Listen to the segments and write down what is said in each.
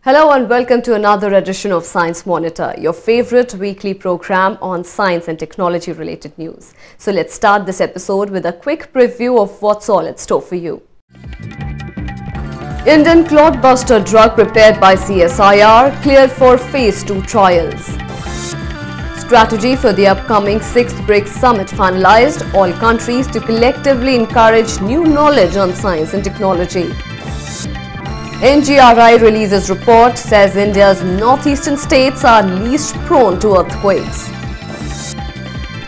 Hello and welcome to another edition of Science Monitor, your favorite weekly program on science and technology related news. So let's start this episode with a quick preview of what's all in store for you. Indian Clot-buster drug prepared by CSIR cleared for phase 2 trials. Strategy for the upcoming 6th Brics summit finalized, all countries to collectively encourage new knowledge on science and technology. NGRI releases report, says India's northeastern states are least prone to earthquakes.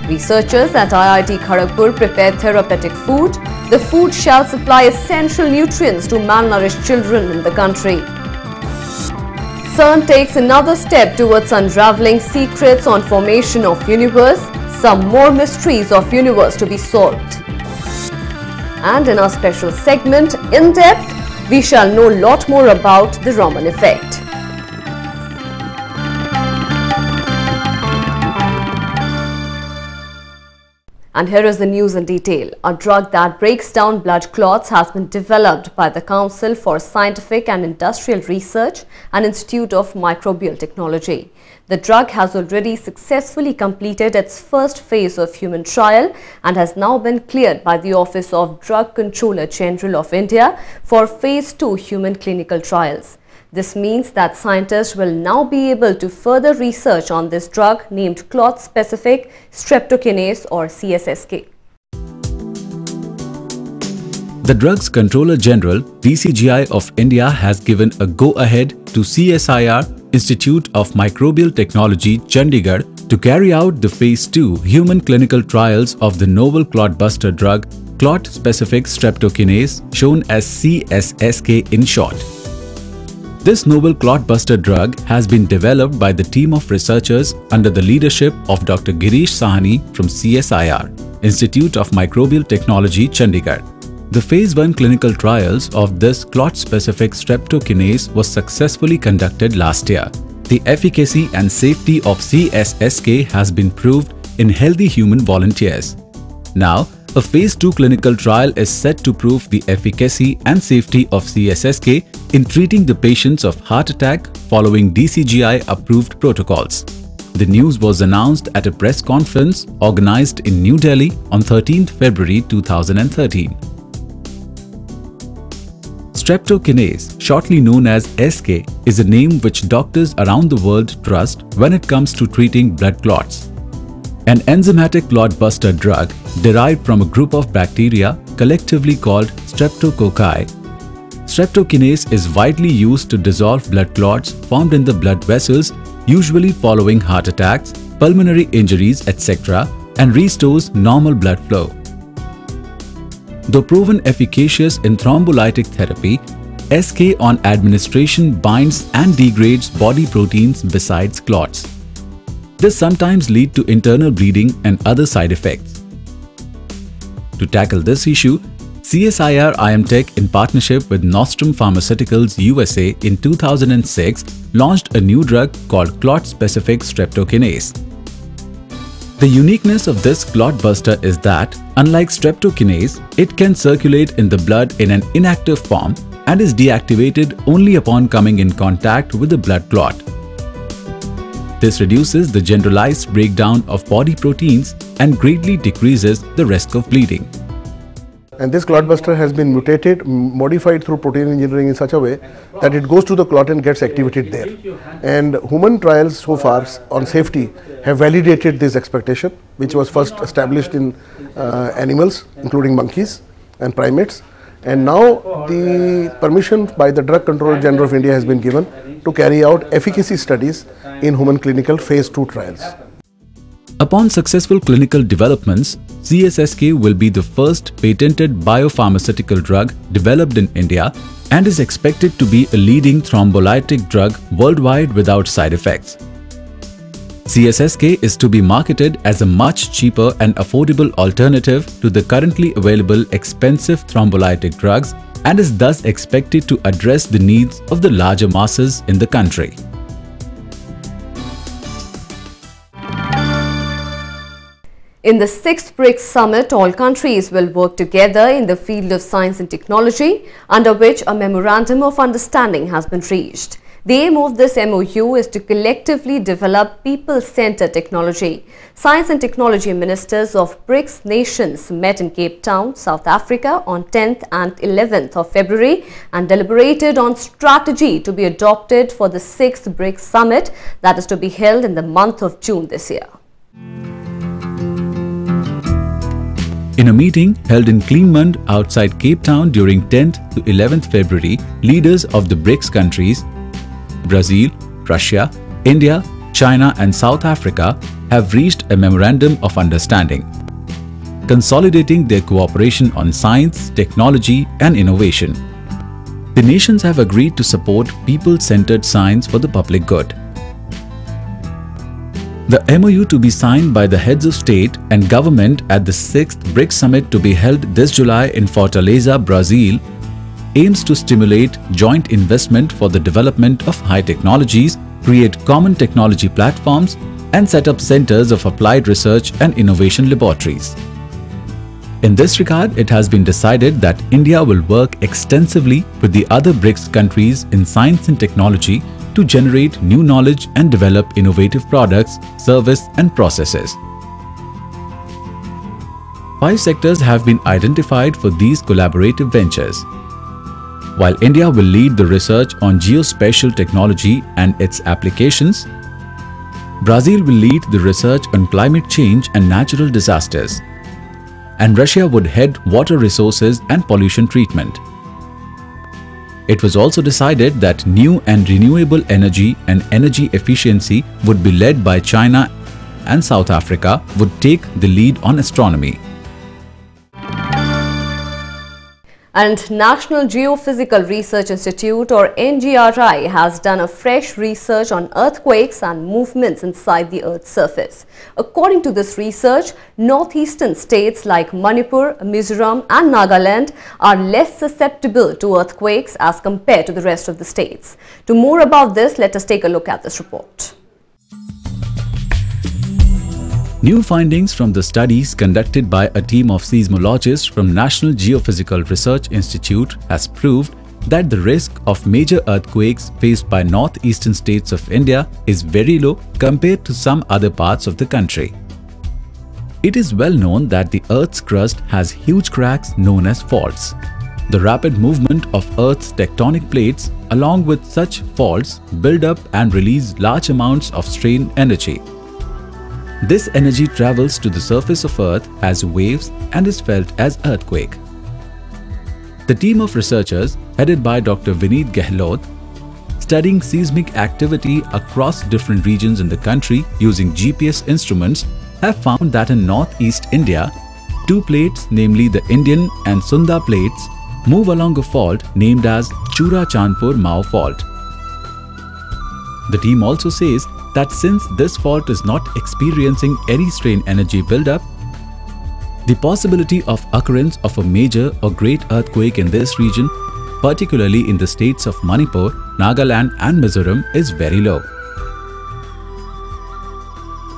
Researchers at IIT Kharagpur prepared therapeutic food. The food shall supply essential nutrients to malnourished children in the country. CERN takes another step towards unraveling secrets on formation of universe. Some more mysteries of universe to be solved. And in our special segment, In Depth, we shall know a lot more about the Raman effect. And here is the news in detail. A drug that breaks down blood clots has been developed by the Council for Scientific and Industrial Research and Institute of Microbial Technology. The drug has already successfully completed its first phase of human trial and has now been cleared by the Office of Drug Controller General of India for phase 2 human clinical trials. This means that scientists will now be able to further research on this drug named clot-specific streptokinase or CSSK. The Drugs Controller General (DCGI) of India has given a go-ahead to CSIR Institute of Microbial Technology, Chandigarh, to carry out the phase 2 human clinical trials of the novel clot-buster drug clot-specific streptokinase, shown as CSSK in short. This novel clot-buster drug has been developed by the team of researchers under the leadership of Dr. Girish Sahani from CSIR, Institute of Microbial Technology, Chandigarh. The phase 1 clinical trials of this clot-specific streptokinase was successfully conducted last year. The efficacy and safety of CSSK has been proved in healthy human volunteers. Now, a phase 2 clinical trial is set to prove the efficacy and safety of CSSK in treating the patients of heart attack following DCGI-approved protocols. The news was announced at a press conference organized in New Delhi on 13th February 2013. Streptokinase, shortly known as SK, is a name which doctors around the world trust when it comes to treating blood clots. An enzymatic clot-buster drug derived from a group of bacteria collectively called streptococci. Streptokinase is widely used to dissolve blood clots formed in the blood vessels, usually following heart attacks, pulmonary injuries, etc., and restores normal blood flow. Though proven efficacious in thrombolytic therapy, SK on administration binds and degrades body proteins besides clots. This sometimes leads to internal bleeding and other side effects. To tackle this issue, CSIR IMTech, in partnership with Nostrum Pharmaceuticals USA in 2006, launched a new drug called clot-specific streptokinase. The uniqueness of this clot-buster is that, unlike streptokinase, it can circulate in the blood in an inactive form and is deactivated only upon coming in contact with the blood clot. This reduces the generalized breakdown of body proteins and greatly decreases the risk of bleeding. And this clot-buster has been modified through protein engineering in such a way that it goes to the clot and gets activated there. And human trials so far on safety have validated this expectation, which was first established in animals, including monkeys and primates. And now the permission by the Drug Controller General of India has been given to carry out efficacy studies in human clinical phase 2 trials. Upon successful clinical developments, CSSK will be the first patented biopharmaceutical drug developed in India and is expected to be a leading thrombolytic drug worldwide without side effects. CSSK is to be marketed as a much cheaper and affordable alternative to the currently available expensive thrombolytic drugs and is thus expected to address the needs of the larger masses in the country. In the 6th Brics Summit, all countries will work together in the field of science and technology, under which a memorandum of understanding has been reached. The aim of this MOU is to collectively develop people-centered technology. Science and technology ministers of Brics nations met in Cape Town, South Africa on 10th and 11th of February and deliberated on strategy to be adopted for the 6th Brics summit that is to be held in the month of June this year. In a meeting held in Kleinmond outside Cape Town during 10th to 11th February, leaders of the BRICS countries, Brazil, Russia, India, China and South Africa have reached a memorandum of understanding, consolidating their cooperation on science, technology and innovation. The nations have agreed to support people-centered science for the public good. The MOU to be signed by the heads of state and government at the 6th BRICS Summit to be held this July in Fortaleza, Brazil, aims to stimulate joint investment for the development of high technologies, create common technology platforms, and set up centers of applied research and innovation laboratories. In this regard, it has been decided that India will work extensively with the other BRICS countries in science and technology to generate new knowledge and develop innovative products, service and processes. 5 sectors have been identified for these collaborative ventures. While India will lead the research on geospatial technology and its applications, Brazil will lead the research on climate change and natural disasters, and Russia would head water resources and pollution treatment. It was also decided that new and renewable energy and energy efficiency would be led by China, and South Africa would take the lead on astronomy. And National Geophysical Research Institute or NGRI has done a fresh research on earthquakes and movements inside the Earth's surface. According to this research, northeastern states like Manipur, Mizoram and Nagaland are less susceptible to earthquakes as compared to the rest of the states. To more about this, let us take a look at this report. New findings from the studies conducted by a team of seismologists from National Geophysical Research Institute has proved that the risk of major earthquakes faced by northeastern states of India is very low compared to some other parts of the country. It is well known that the Earth's crust has huge cracks known as faults. The rapid movement of Earth's tectonic plates along with such faults build up and release large amounts of strain energy. This energy travels to the surface of Earth as waves and is felt as earthquake. The team of researchers headed by Dr. Vineet Gehlot, studying seismic activity across different regions in the country using GPS instruments, have found that in northeast India, 2 plates, namely the Indian and Sunda plates, move along a fault named as Chura Chandpur Mao fault. The team also says that since this fault is not experiencing any strain energy buildup, the possibility of occurrence of a major or great earthquake in this region, particularly in the states of Manipur, Nagaland and Mizoram, is very low.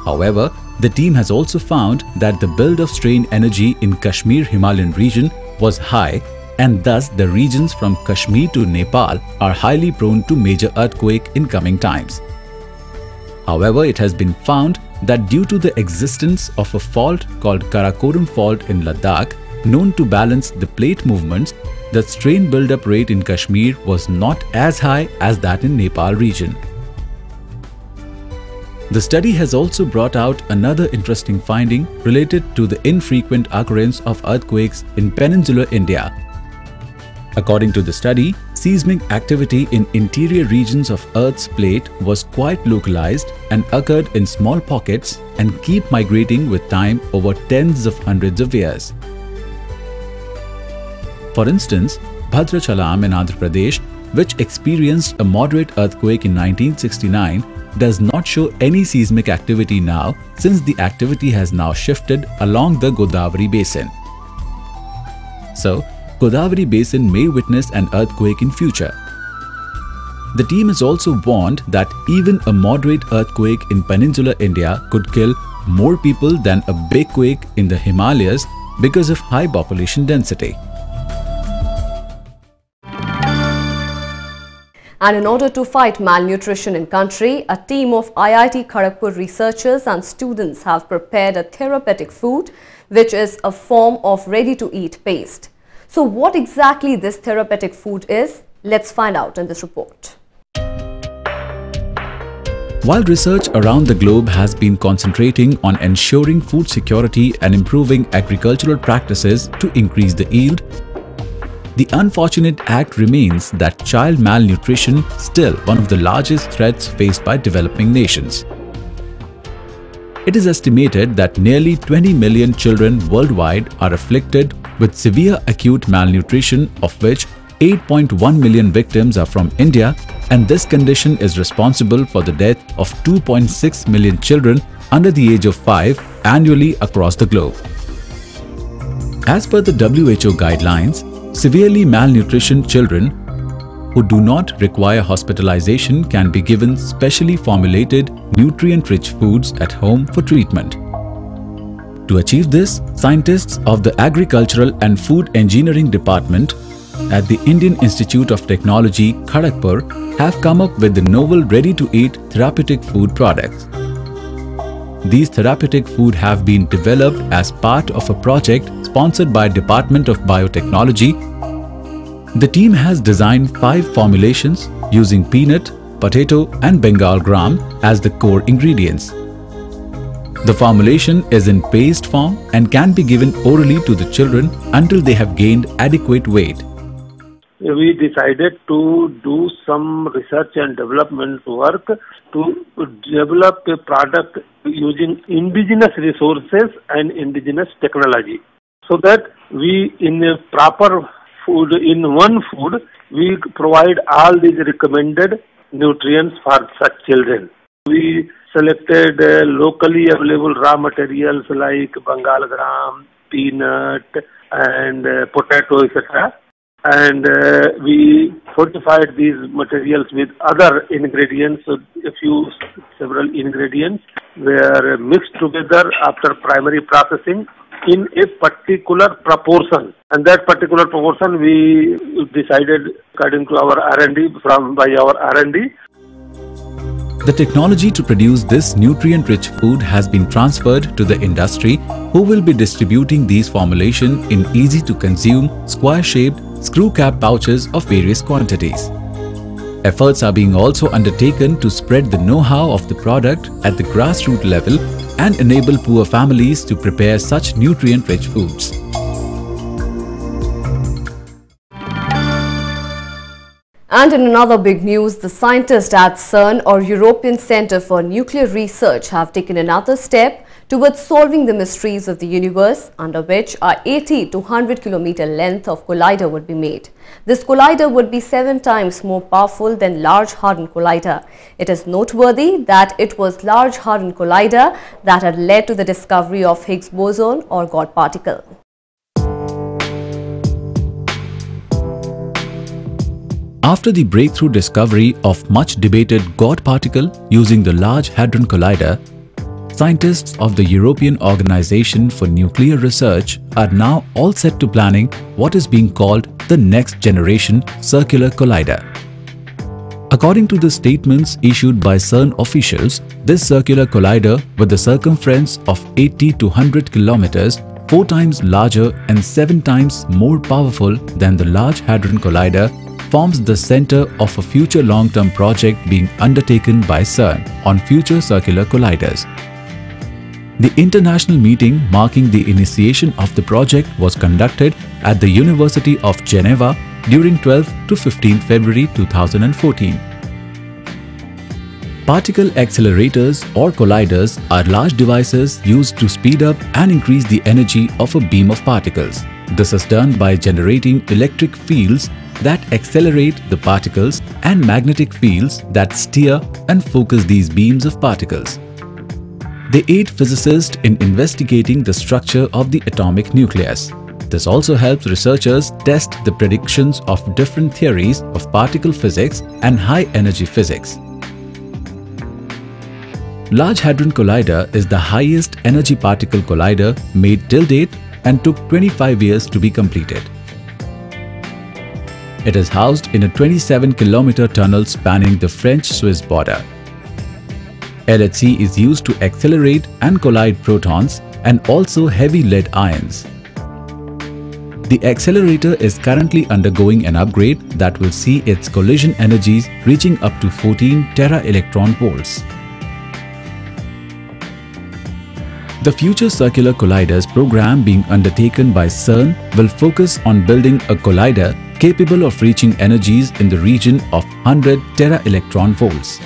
However, the team has also found that the build of strain energy in Kashmir Himalayan region was high, and thus the regions from Kashmir to Nepal are highly prone to major earthquake in coming times. However, it has been found that due to the existence of a fault called Karakoram fault in Ladakh, known to balance the plate movements, the strain buildup rate in Kashmir was not as high as that in Nepal region. The study has also brought out another interesting finding related to the infrequent occurrence of earthquakes in peninsular India. According to the study, seismic activity in interior regions of Earth's plate was quite localized and occurred in small pockets and keep migrating with time over tens of hundreds of years. For instance, Bhadrachalam in Andhra Pradesh, which experienced a moderate earthquake in 1969, does not show any seismic activity now since the activity has now shifted along the Godavari basin. So, Godavari basin may witness an earthquake in future. The team has also warned that even a moderate earthquake in peninsular India could kill more people than a big quake in the Himalayas because of high population density. And in order to fight malnutrition in country, a team of IIT Kharagpur researchers and students have prepared a therapeutic food, which is a form of ready-to-eat paste. So what exactly this therapeutic food is? Let's find out in this report. While research around the globe has been concentrating on ensuring food security and improving agricultural practices to increase the yield, the unfortunate act remains that child malnutrition still one of the largest threats faced by developing nations. It is estimated that nearly 20 million children worldwide are afflicted with severe acute malnutrition, of which 8.1 million victims are from India, and this condition is responsible for the death of 2.6 million children under the age of 5 annually across the globe. As per the WHO guidelines, severely malnutrition children who do not require hospitalization can be given specially formulated, nutrient-rich foods at home for treatment. To achieve this, scientists of the Agricultural and Food Engineering Department at the Indian Institute of Technology, Kharagpur, have come up with the novel ready-to-eat therapeutic food products. These therapeutic food have been developed as part of a project sponsored by Department of Biotechnology. The team has designed 5 formulations using peanut, potato and Bengal gram as the core ingredients. The formulation is in paste form and can be given orally to the children until they have gained adequate weight. We decided to do some research and development work to develop a product using indigenous resources and indigenous technology, so that we in a proper food, in one food, we provide all these recommended nutrients for such children. We selected locally available raw materials like Bengal gram, peanut and potato, etc. And we fortified these materials with other ingredients. So several ingredients were mixed together after primary processing in a particular proportion, and that particular proportion we decided according to our R&D by our R&D. The technology to produce this nutrient-rich food has been transferred to the industry, who will be distributing these formulations in easy-to-consume, square-shaped, screw-cap pouches of various quantities. Efforts are being also undertaken to spread the know-how of the product at the grassroots level and enable poor families to prepare such nutrient-rich foods. And in another big news, the scientists at CERN, or European Centre for Nuclear Research, have taken another step towards solving the mysteries of the universe, under which a 80 to 100 kilometer length of collider would be made. This collider would be 7 times more powerful than Large Hadron Collider. It is noteworthy that it was Large Hadron Collider that had led to the discovery of Higgs boson or God particle. After the breakthrough discovery of much debated God particle using the Large Hadron Collider, scientists of the European Organization for Nuclear Research are now all set to planning what is being called the next generation circular collider. According to the statements issued by CERN officials, this circular collider with a circumference of 80 to 100 kilometers, 4 times larger and 7 times more powerful than the Large Hadron Collider, forms the center of a future long-term project being undertaken by CERN on future circular colliders. The international meeting marking the initiation of the project was conducted at the University of Geneva during 12 to 15 February 2014. Particle accelerators or colliders are large devices used to speed up and increase the energy of a beam of particles. This is done by generating electric fields that accelerate the particles and magnetic fields that steer and focus these beams of particles. They aid physicists in investigating the structure of the atomic nucleus. This also helps researchers test the predictions of different theories of particle physics and high-energy physics. Large Hadron Collider is the highest energy particle collider made till date and took 25 years to be completed. It is housed in a 27-kilometer tunnel spanning the French-Swiss border. LHC is used to accelerate and collide protons and also heavy lead ions. The accelerator is currently undergoing an upgrade that will see its collision energies reaching up to 14 tera-electron volts. The Future Circular Colliders program being undertaken by CERN will focus on building a collider capable of reaching energies in the region of 100 tera-electron volts.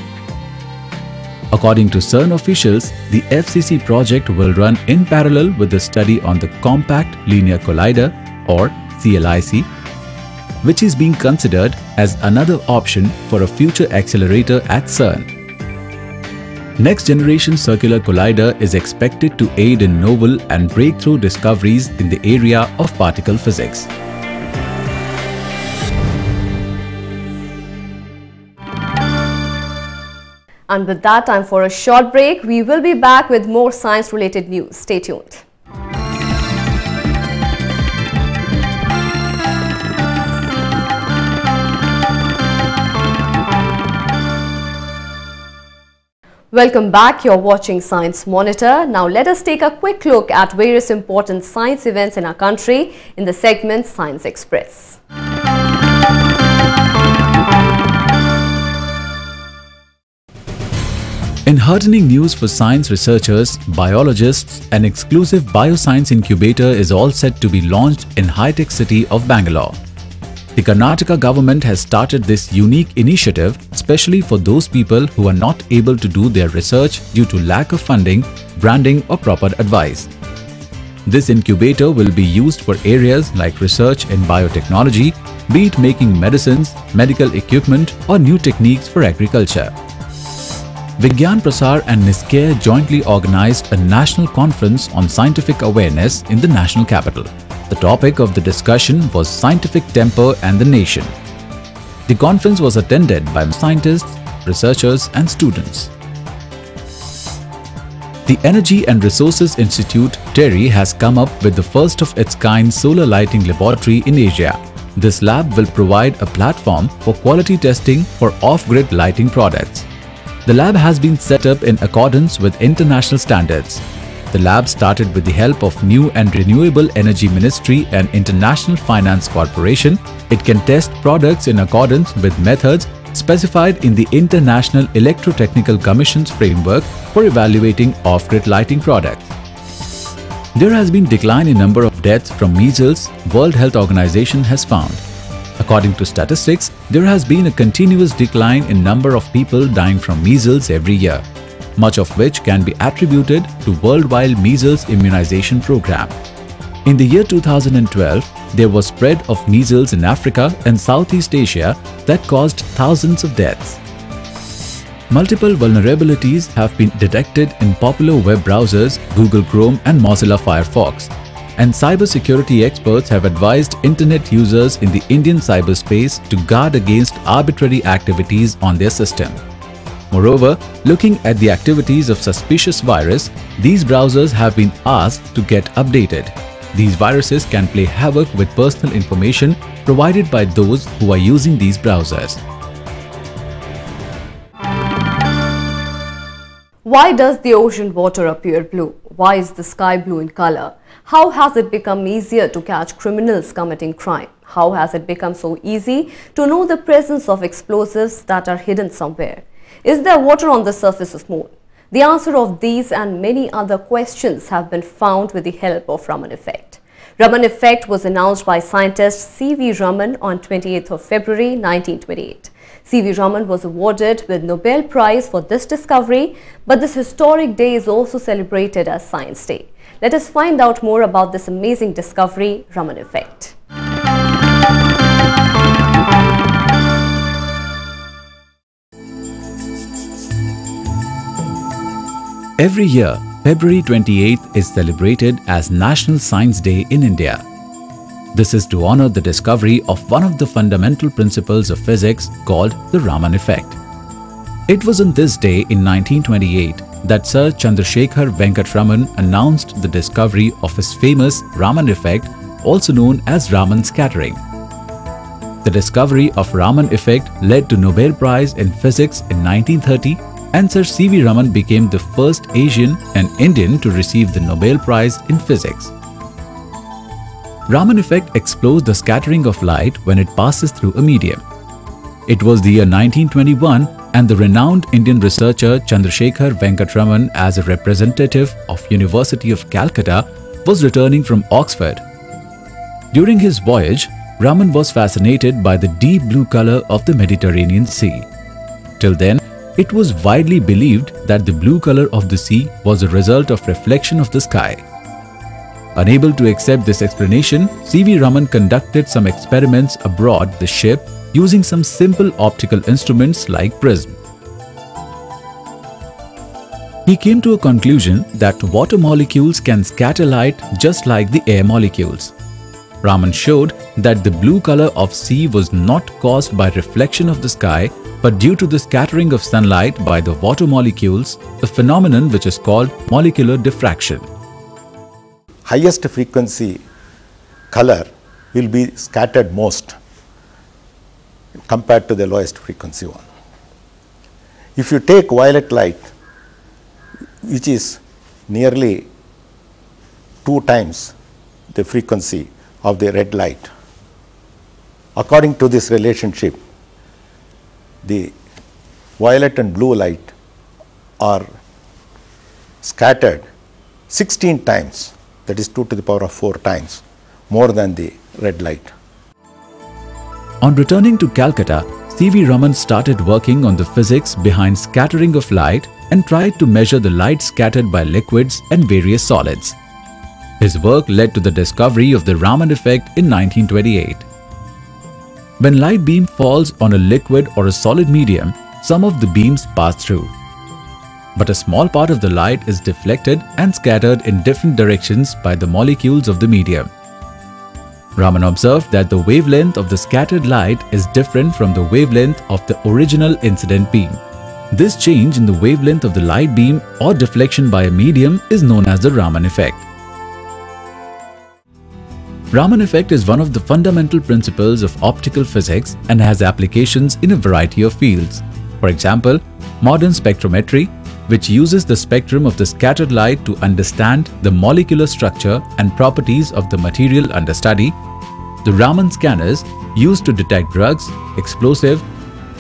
According to CERN officials, the FCC project will run in parallel with the study on the Compact Linear Collider or CLIC, which is being considered as another option for a future accelerator at CERN. Next generation circular collider is expected to aid in novel and breakthrough discoveries in the area of particle physics. And with that, time for a short break. We will be back with more science-related news. Stay tuned. Welcome back. You're watching Science Monitor. Now let us take a quick look at various important science events in our country in the segment Science Express. In heartening news for science researchers, biologists, an exclusive bioscience incubator is all set to be launched in high-tech city of Bangalore. The Karnataka government has started this unique initiative especially for those people who are not able to do their research due to lack of funding, branding or proper advice. This incubator will be used for areas like research in biotechnology, be it making medicines, medical equipment or new techniques for agriculture. Vigyan Prasar and Niskay jointly organized a national conference on scientific awareness in the national capital. The topic of the discussion was scientific temper and the nation. The conference was attended by scientists, researchers and students. The Energy and Resources Institute, TERI, has come up with the first of its kind solar lighting laboratory in Asia. This lab will provide a platform for quality testing for off-grid lighting products. The lab has been set up in accordance with international standards. The lab started with the help of New and Renewable Energy Ministry and International Finance Corporation. It can test products in accordance with methods specified in the International Electrotechnical Commission's framework for evaluating off-grid lighting products. There has been decline in number of deaths from measles, World Health Organization has found. According to statistics, there has been a continuous decline in number of people dying from measles every year, much of which can be attributed to worldwide measles immunization program. In the year 2012, there was spread of measles in Africa and Southeast Asia that caused thousands of deaths. Multiple vulnerabilities have been detected in popular web browsers Google Chrome and Mozilla Firefox, and cybersecurity experts have advised internet users in the Indian cyberspace to guard against arbitrary activities on their system. Moreover, looking at the activities of suspicious virus, these browsers have been asked to get updated. These viruses can play havoc with personal information provided by those who are using these browsers. Why does the ocean water appear blue? Why is the sky blue in color? How has it become easier to catch criminals committing crime? How has it become so easy to know the presence of explosives that are hidden somewhere? Is there water on the surface of Moon? The answer of these and many other questions have been found with the help of Raman effect. Raman effect was announced by scientist C.V. Raman on 28th of February 1928. C.V. Raman was awarded with Nobel Prize for this discovery, but this historic day is also celebrated as Science Day. Let us find out more about this amazing discovery, Raman effect. Every year, February 28th is celebrated as National Science Day in India. This is to honor the discovery of one of the fundamental principles of physics called the Raman effect. It was on this day in 1928 that Sir Chandrasekhar Venkat Raman announced the discovery of his famous Raman effect, also known as Raman scattering. The discovery of Raman effect led to Nobel Prize in Physics in 1930, and Sir C.V. Raman became the first Asian and Indian to receive the Nobel Prize in Physics. Raman effect explores the scattering of light when it passes through a medium. It was the year 1921, and the renowned Indian researcher Chandrasekhar Venkat Raman, as a representative of University of Calcutta, was returning from Oxford. During his voyage, Raman was fascinated by the deep blue color of the Mediterranean Sea. Till then, it was widely believed that the blue color of the sea was a result of reflection of the sky. Unable to accept this explanation, C.V. Raman conducted some experiments aboard the ship using some simple optical instruments like prism. He came to a conclusion that water molecules can scatter light just like the air molecules. Raman showed that the blue color of sea was not caused by reflection of the sky, but due to the scattering of sunlight by the water molecules, a phenomenon which is called molecular diffraction. Highest frequency color will be scattered most compared to the lowest frequency one. If you take violet light, which is nearly 2 times the frequency of the red light, according to this relationship, the violet and blue light are scattered 16 times, that is 2 to the power of 4 times more than the red light. On returning to Calcutta, C.V. Raman started working on the physics behind scattering of light and tried to measure the light scattered by liquids and various solids. His work led to the discovery of the Raman effect in 1928. When light beam falls on a liquid or a solid medium, some of the beams pass through. But a small part of the light is deflected and scattered in different directions by the molecules of the medium. Raman observed that the wavelength of the scattered light is different from the wavelength of the original incident beam. This change in the wavelength of the light beam or deflection by a medium is known as the Raman effect. Raman effect is one of the fundamental principles of optical physics and has applications in a variety of fields. For example, modern spectrometry, which uses the spectrum of the scattered light to understand the molecular structure and properties of the material under study. The Raman scanners, used to detect drugs, explosive,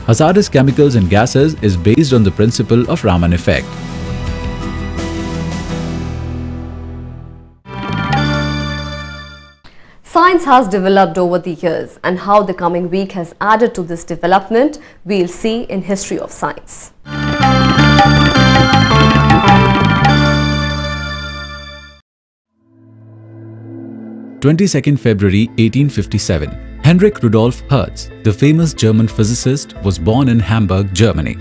hazardous chemicals and gases, is based on the principle of Raman effect. Science has developed over the years, and how the coming week has added to this development, we'll see in History of Science. 22nd February 1857, Heinrich Rudolf Hertz, the famous German physicist, was born in Hamburg, Germany.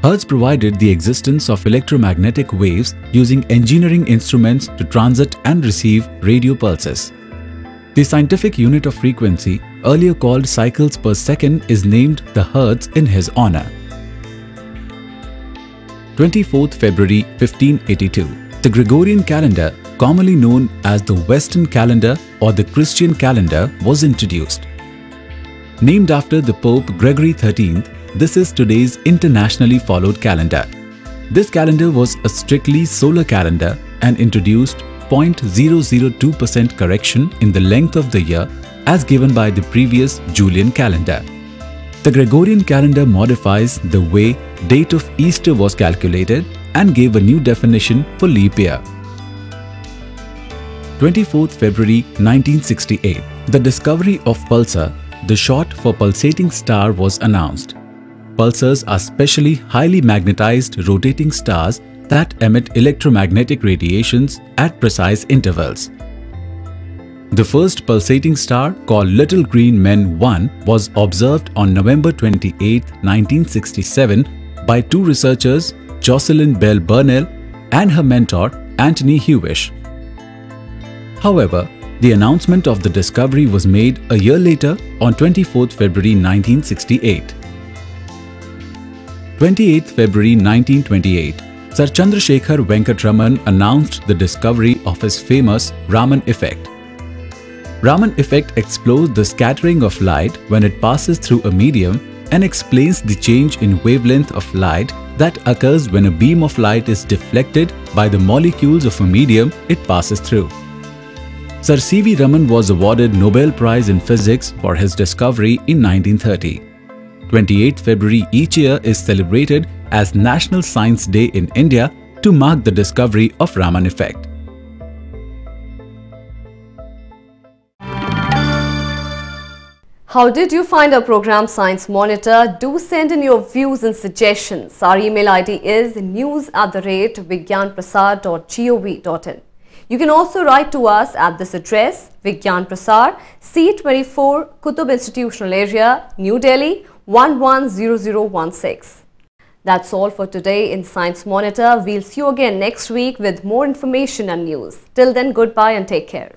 Hertz provided the existence of electromagnetic waves using engineering instruments to transmit and receive radio pulses. The scientific unit of frequency, earlier called cycles per second, is named the Hertz in his honor. 24th February 1582, the Gregorian calendar, commonly known as the Western calendar or the Christian calendar, was introduced. Named after the Pope Gregory XIII, this is today's internationally followed calendar. This calendar was a strictly solar calendar and introduced 0.002% correction in the length of the year as given by the previous Julian calendar. The Gregorian calendar modifies the way date of Easter was calculated and gave a new definition for leap year. 24th February 1968, the discovery of pulsar, the short for pulsating star, was announced. Pulsars are specially highly magnetized rotating stars that emit electromagnetic radiations at precise intervals. The first pulsating star, called Little Green Men 1, was observed on November 28, 1967 by two researchers, Jocelyn Bell Burnell and her mentor, Anthony Hewish. However, the announcement of the discovery was made a year later on 24th February 1968. 28th February 1928, Sir Chandrasekhar Venkat Raman announced the discovery of his famous Raman effect. Raman effect explores the scattering of light when it passes through a medium and explains the change in wavelength of light that occurs when a beam of light is deflected by the molecules of a medium it passes through. Sir C.V. Raman was awarded Nobel Prize in Physics for his discovery in 1930. 28th February each year is celebrated as National Science Day in India to mark the discovery of Raman effect. How did you find our program Science Monitor? Do send in your views and suggestions. Our email ID is news@vigyanprasar.gov.in. You can also write to us at this address, Vigyan Prasar, C24, Kutub Institutional Area, New Delhi, 110016. That's all for today in Science Monitor. We'll see you again next week with more information and news. Till then, goodbye and take care.